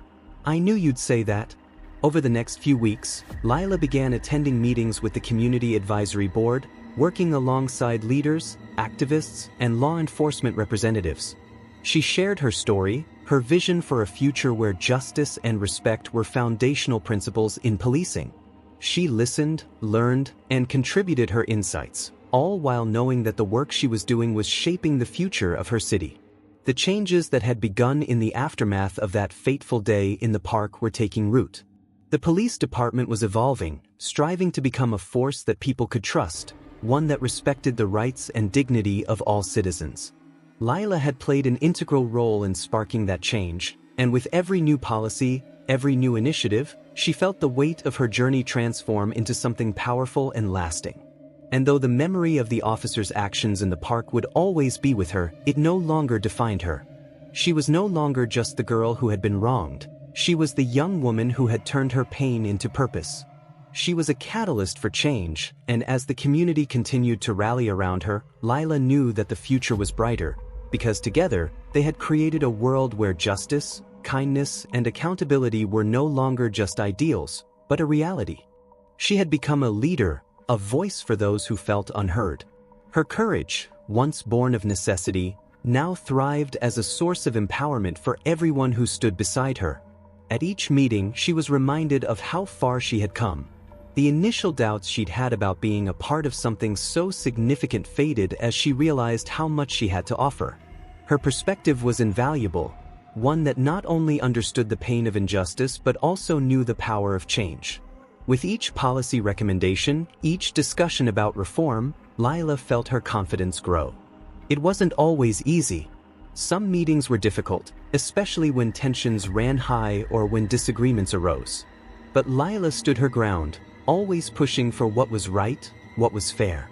"I knew you'd say that. Over the next few weeks, Leila began attending meetings with the Community Advisory Board, working alongside leaders, activists, and law enforcement representatives. She shared her story, her vision for a future where justice and respect were foundational principles in policing. She listened, learned, and contributed her insights, all while knowing that the work she was doing was shaping the future of her city. The changes that had begun in the aftermath of that fateful day in the park were taking root. The police department was evolving, striving to become a force that people could trust, one that respected the rights and dignity of all citizens. Leila had played an integral role in sparking that change, and with every new policy, every new initiative, she felt the weight of her journey transform into something powerful and lasting. And though the memory of the officer's actions in the park would always be with her, it no longer defined her. She was no longer just the girl who had been wronged. She was the young woman who had turned her pain into purpose. She was a catalyst for change, and as the community continued to rally around her, Leila knew that the future was brighter, because together, they had created a world where justice, kindness, and accountability were no longer just ideals, but a reality. She had become a leader, a voice for those who felt unheard. Her courage, once born of necessity, now thrived as a source of empowerment for everyone who stood beside her. At each meeting, she was reminded of how far she had come. The initial doubts she'd had about being a part of something so significant faded as she realized how much she had to offer. Her perspective was invaluable, one that not only understood the pain of injustice but also knew the power of change. With each policy recommendation, each discussion about reform, Leila felt her confidence grow. It wasn't always easy. Some meetings were difficult, especially when tensions ran high or when disagreements arose. But Leila stood her ground, always pushing for what was right, what was fair.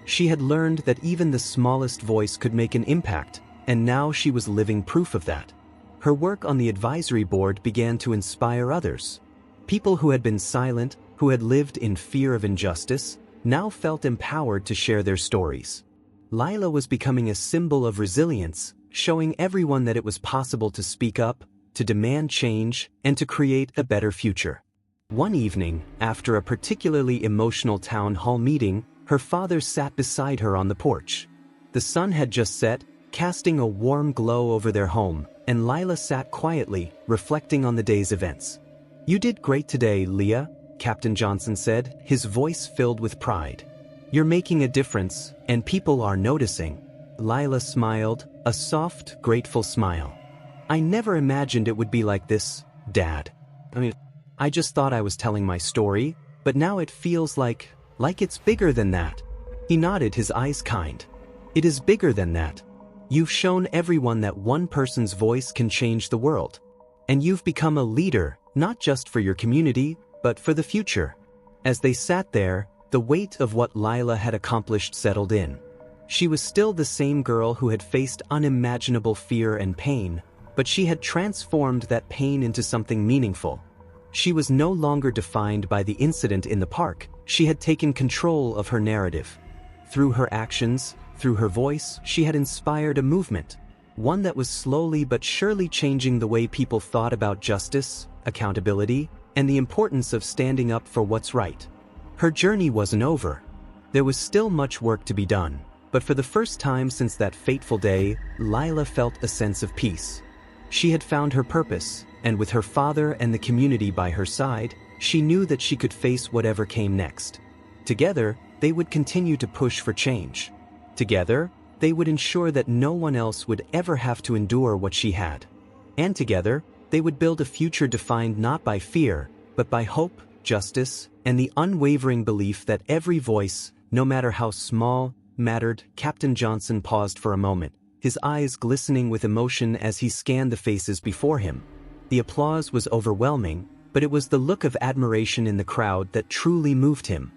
She had learned that even the smallest voice could make an impact, and now she was living proof of that. Her work on the advisory board began to inspire others. People who had been silent, who had lived in fear of injustice, now felt empowered to share their stories. Leila was becoming a symbol of resilience, showing everyone that it was possible to speak up, to demand change, and to create a better future. One evening, after a particularly emotional town hall meeting, her father sat beside her on the porch. The sun had just set, casting a warm glow over their home, and Leila sat quietly, reflecting on the day's events. "You did great today, Leah," Captain Johnson said, his voice filled with pride. "You're making a difference, and people are noticing." Leila smiled, a soft, grateful smile. "I never imagined it would be like this, Dad. I just thought I was telling my story, but now it feels like it's bigger than that." He nodded, his eyes kind. "It is bigger than that. You've shown everyone that one person's voice can change the world. And you've become a leader, not just for your community, but for the future." As they sat there, the weight of what Leila had accomplished settled in. She was still the same girl who had faced unimaginable fear and pain, but she had transformed that pain into something meaningful. She was no longer defined by the incident in the park. She had taken control of her narrative. Through her actions, through her voice, she had inspired a movement, one that was slowly but surely changing the way people thought about justice, accountability, and the importance of standing up for what's right. Her journey wasn't over. There was still much work to be done. But for the first time since that fateful day, Leila felt a sense of peace. She had found her purpose, and with her father and the community by her side, she knew that she could face whatever came next. Together, they would continue to push for change. Together, they would ensure that no one else would ever have to endure what she had. And together, they would build a future defined not by fear, but by hope, justice, and the unwavering belief that every voice, no matter how small, mattered. Captain Johnson paused for a moment, his eyes glistening with emotion as he scanned the faces before him. The applause was overwhelming, but it was the look of admiration in the crowd that truly moved him.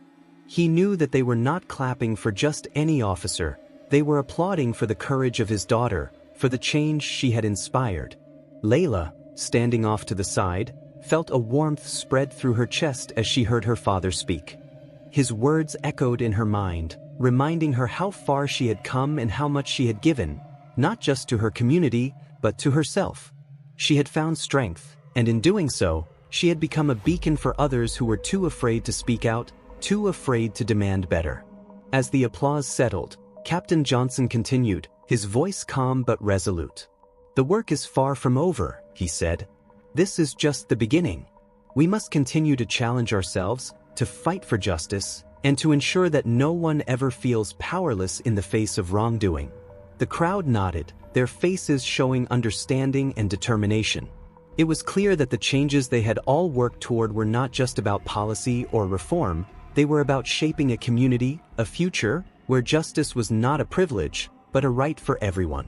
He knew that they were not clapping for just any officer. They were applauding for the courage of his daughter, for the change she had inspired. Leila, standing off to the side, felt a warmth spread through her chest as she heard her father speak. His words echoed in her mind, reminding her how far she had come and how much she had given, not just to her community, but to herself. She had found strength, and in doing so, She had become a beacon for others who were too afraid to speak out, too afraid to demand better. As the applause settled, Captain Johnson continued, his voice calm but resolute. "The work is far from over," he said. "This is just the beginning. We must continue to challenge ourselves, to fight for justice, and to ensure that no one ever feels powerless in the face of wrongdoing." The crowd nodded, their faces showing understanding and determination. It was clear that the changes they had all worked toward were not just about policy or reform, they were about shaping a community, a future, where justice was not a privilege, but a right for everyone.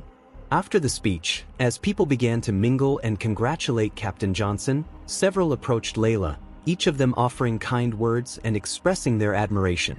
After the speech, as people began to mingle and congratulate Captain Johnson, several approached Leila, each of them offering kind words and expressing their admiration.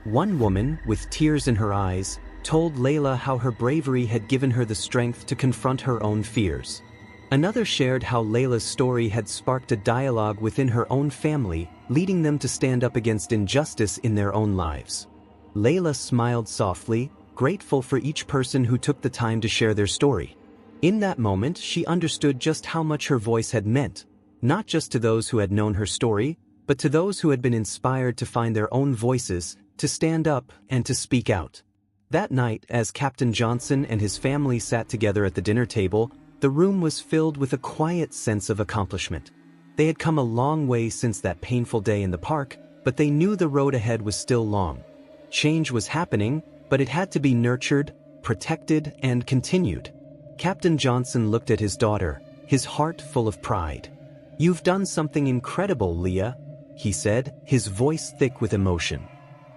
One woman, with tears in her eyes, told Leila how her bravery had given her the strength to confront her own fears. Another shared how Leila's story had sparked a dialogue within her own family, leading them to stand up against injustice in their own lives. Leila smiled softly, grateful for each person who took the time to share their story. In that moment, she understood just how much her voice had meant, not just to those who had known her story, but to those who had been inspired to find their own voices, to stand up and to speak out. That night, as Captain Johnson and his family sat together at the dinner table, the room was filled with a quiet sense of accomplishment. They had come a long way since that painful day in the park, but they knew the road ahead was still long. Change was happening, but it had to be nurtured, protected, and continued. Captain Johnson looked at his daughter, his heart full of pride. "You've done something incredible, Leah," he said, his voice thick with emotion.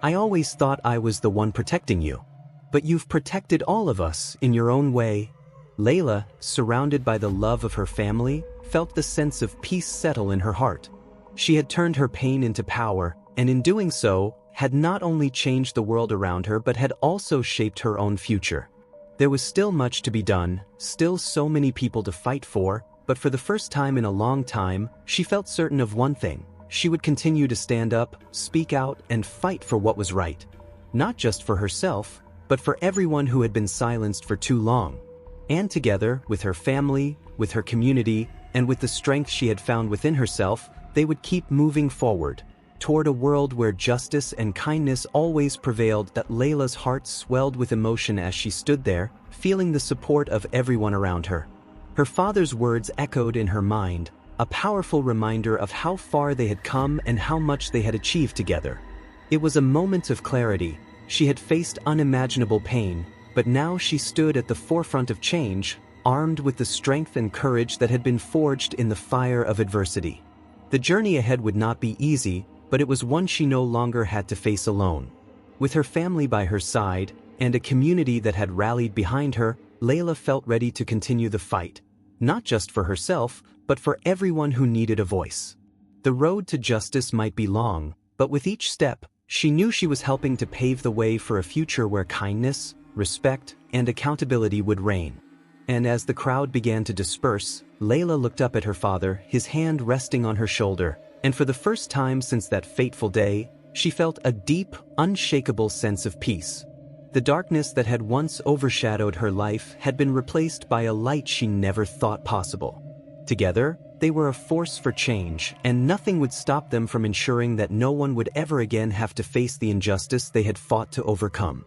"I always thought I was the one protecting you. But you've protected all of us in your own way." Leila, surrounded by the love of her family, felt the sense of peace settle in her heart. She had turned her pain into power, and in doing so, had not only changed the world around her but had also shaped her own future. There was still much to be done, still so many people to fight for, but for the first time in a long time, she felt certain of one thing: she would continue to stand up, speak out, and fight for what was right. Not just for herself, but for everyone who had been silenced for too long. And together, with her family, with her community, and with the strength she had found within herself, they would keep moving forward, toward a world where justice and kindness always prevailed. That Leila's heart swelled with emotion as she stood there, feeling the support of everyone around her. Her father's words echoed in her mind, a powerful reminder of how far they had come and how much they had achieved together. It was a moment of clarity. She had faced unimaginable pain, but now she stood at the forefront of change, armed with the strength and courage that had been forged in the fire of adversity. The journey ahead would not be easy, but it was one she no longer had to face alone. With her family by her side, and a community that had rallied behind her, Leila felt ready to continue the fight, not just for herself, but for everyone who needed a voice. The road to justice might be long, but with each step, she knew she was helping to pave the way for a future where kindness, respect, and accountability would reign. And as the crowd began to disperse, Leila looked up at her father, his hand resting on her shoulder, and for the first time since that fateful day, she felt a deep, unshakable sense of peace. The darkness that had once overshadowed her life had been replaced by a light she never thought possible. Together, they were a force for change, and nothing would stop them from ensuring that no one would ever again have to face the injustice they had fought to overcome.